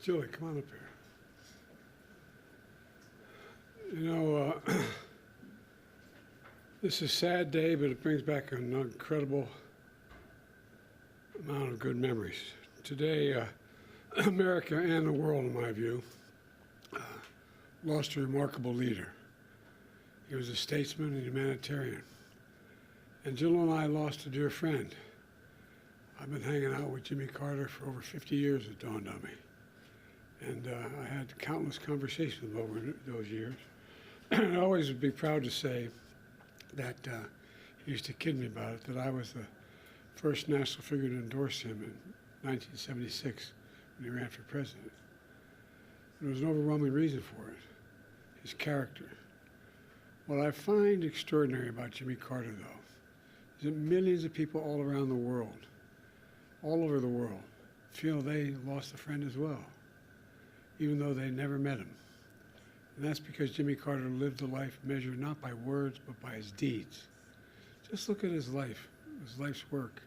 Julie, come on up here. You know, this is a sad day, but it brings back an incredible amount of good memories. Today, America and the world, in my view, lost a remarkable leader. He was a statesman and humanitarian. And Jill and I lost a dear friend. I've been hanging out with Jimmy Carter for over 50 years, it dawned on me. And I had countless conversations with him over those years. I always would be proud to say that he used to kid me about it, that I was the first national figure to endorse him in 1976 when he ran for president. There was an overwhelming reason for it, his character. What I find extraordinary about Jimmy Carter, though, is that millions of people all around the world, all over the world, feel they lost a friend as well, even though they never met him. And that's because Jimmy Carter lived a life measured not by words, but by his deeds. Just look at his life's work.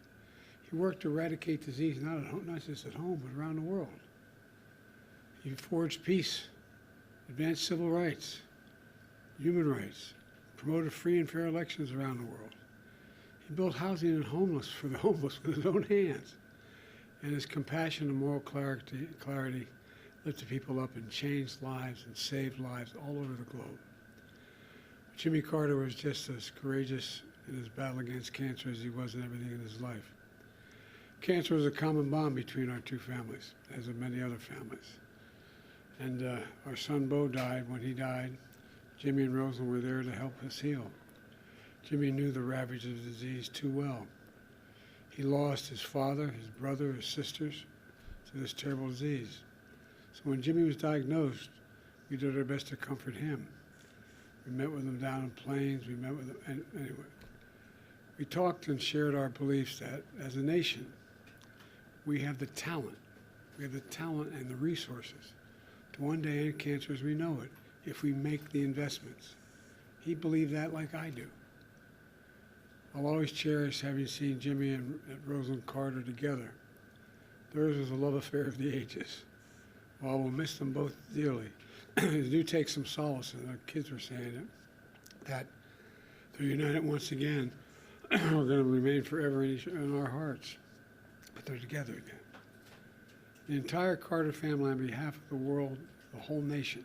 He worked to eradicate disease, not just at home, but around the world. He forged peace, advanced civil rights, human rights, promoted free and fair elections around the world. He built housing for the homeless with his own hands. And his compassion and moral clarity lifted people up and changed lives and saved lives all over the globe. Jimmy Carter was just as courageous in his battle against cancer as he was in everything in his life. Cancer was a common bond between our two families, as with many other families. And our son Bo died. When he died, Jimmy and Rosalind were there to help us heal. Jimmy knew the ravage of the disease too well. He lost his father, his brother, his sisters to this terrible disease. So when Jimmy was diagnosed, we did our best to comfort him. We met with him down in Plains, we met with him, and anyway. We talked and shared our beliefs that as a nation, we have the talent and the resources to one day end cancer as we know it, if we make the investments. He believed that like I do. I'll always cherish having seen Jimmy and Rosalind Carter together. Theirs was a love affair of the ages. While we'll miss them both dearly, I do take some solace in the kids were saying it, that they're united once again. We're going to remain forever in our hearts, but they're together again. The entire Carter family, on behalf of the world, the whole nation,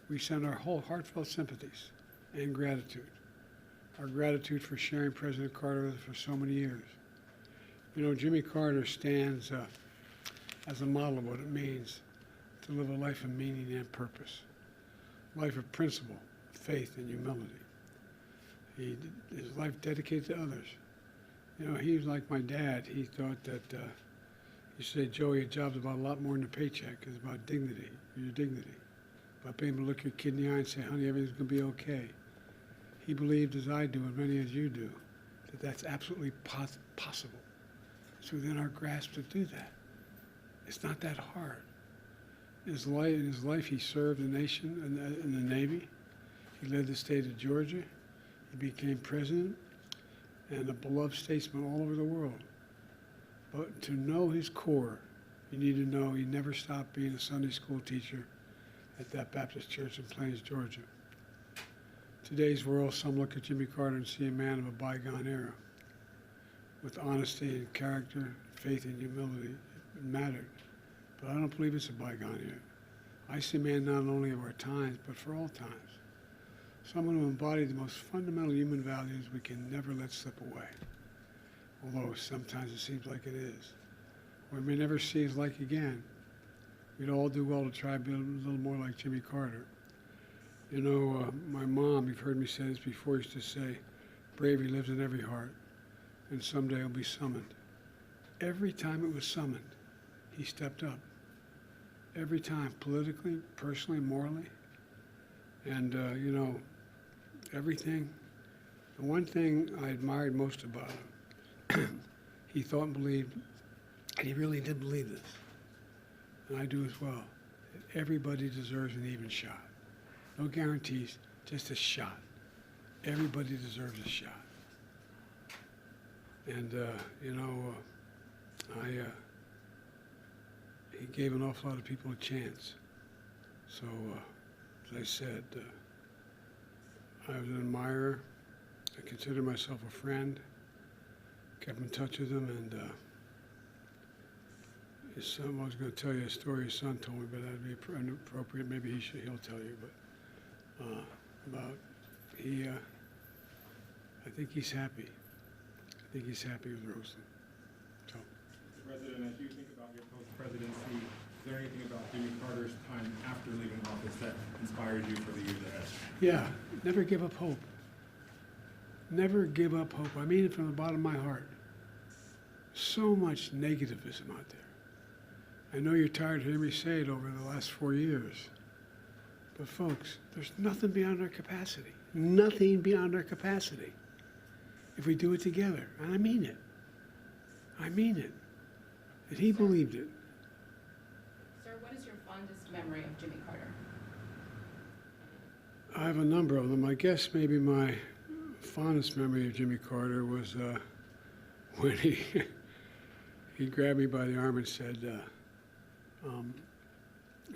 we send our whole heartfelt sympathies and gratitude. Our gratitude for sharing President Carter with us for so many years. You know, Jimmy Carter stands as a model of what it means to live a life of meaning and purpose, a life of principle, faith, and humility. His life dedicated to others. You know, he was like my dad. He thought that, he said, Joey, a job's about a lot more than a paycheck. It's about dignity, your dignity. About being able to look your kid in the eye and say, honey, everything's going to be okay. He believed, as I do, and many as you do, that that's absolutely possible. It's within our grasp to do that. It's not that hard. In his life, he served the nation in the Navy. He led the state of Georgia. He became president and a beloved statesman all over the world. But to know his core, you need to know he never stopped being a Sunday school teacher at that Baptist church in Plains, Georgia. Today's world, some look at Jimmy Carter and see a man of a bygone era. With honesty and character, faith and humility, it mattered. But I don't believe it's a bygone era. I see a man not only of our times, but for all times. Someone who embodied the most fundamental human values we can never let slip away. Although sometimes it seems like it is. We may never see his like again. We'd all do well to try to be a little more like Jimmy Carter. You know, my mom, you've heard me say this before, used to say, bravery lives in every heart, and someday it'll be summoned. Every time it was summoned, he stepped up. Every time, politically, personally, morally. And, you know, everything. The one thing I admired most about him, he thought and believed, and he really did believe this, and I do as well, that everybody deserves an even shot. No guarantees, just a shot. Everybody deserves a shot. And, you know, he gave an awful lot of people a chance. So, as I said, I was an admirer. I consider myself a friend. Kept in touch with him, and his son, I was going to tell you a story his son told me, but that'd be inappropriate. Maybe he'll tell you, but about I think he's happy. I think he's happy with Roseland. So. Mr. President, as you think about your post-presidency, is there anything about Jimmy Carter's time after leaving office that inspires you for the years ahead? Yeah, never give up hope. Never give up hope. I mean it from the bottom of my heart. So much negativism out there. I know you're tired of hearing me say it over the last 4 years. But folks, there's nothing beyond our capacity. Nothing beyond our capacity. If we do it together. And I mean it. I mean it. And he believed it. Sir, what is your fondest memory of Jimmy Carter? I have a number of them. I guess maybe my fondest memory of Jimmy Carter was when he grabbed me by the arm and said, I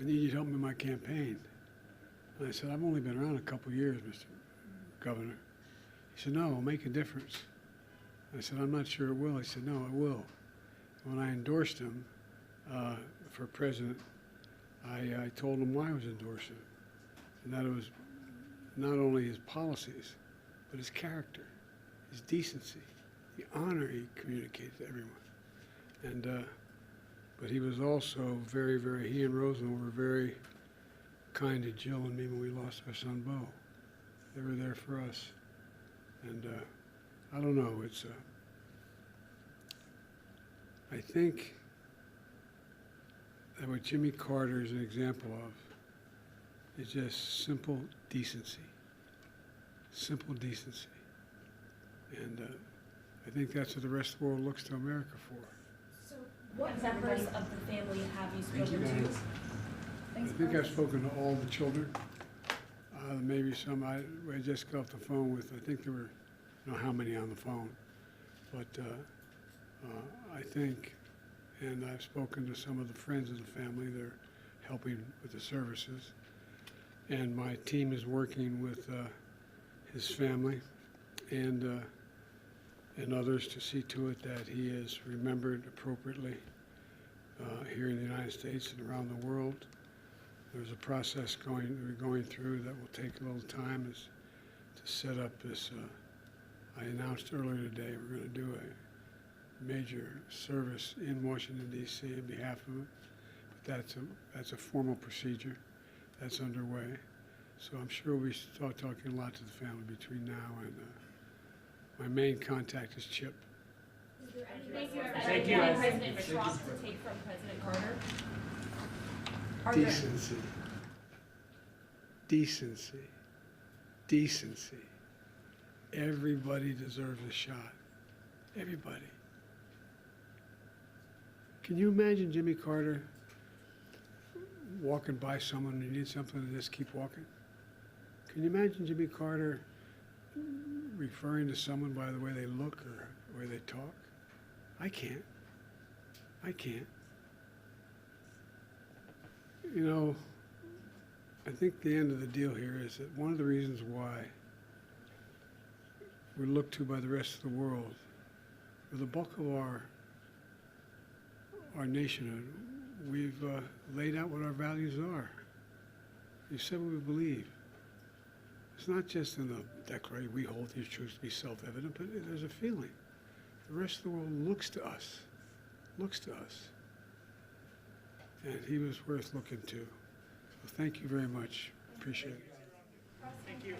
need you to help me in my campaign. And I said, I've only been around a couple of years, Mr. Governor. He said, no, it'll make a difference. I said, I'm not sure it will. He said, no, it will. When I endorsed him for president, I told him why I was endorsing him, and that it was not only his policies, but his character, his decency, the honor he communicated to everyone. And but he was also very, very, he and Roseland were very kind to Jill and me when we lost our son, Bo. They were there for us. And I don't know, it's, I think that what Jimmy Carter is an example of is just simple decency. Simple decency. And I think that's what the rest of the world looks to America for. So what members of the family have you spoken to? I think I've spoken to all the children. Maybe some, I just got off the phone with, I think there were, I don't know how many on the phone, but I think, and I've spoken to some of the friends of the family. They're helping with the services. And my team is working with his family and others to see to it that he is remembered appropriately here in the United States and around the world. There's a process we're going through that will take a little time to set up this. I announced earlier today we're going to do a major service in Washington, D.C. on behalf of him. But that's a formal procedure that's underway. So I'm sure we'll start talking a lot to the family between now and my main contact is Chip. Is there anything that President Trump to take from President Carter? Decency. Decency. Decency. Everybody deserves a shot. Everybody. Can you imagine Jimmy Carter walking by someone who needs something and just keep walking? Can you imagine Jimmy Carter referring to someone by the way they look or the way they talk? I can't. I can't. You know, I think the end of the deal here is that one of the reasons why we're looked to by the rest of the world, for the bulk of our nationhood, we've laid out what our values are. You said what we believe. It's not just in the Declaration, we hold these truths to be self-evident, but there's a feeling. The rest of the world looks to us, and he was worth looking to. So thank you very much. Appreciate it. Thank you.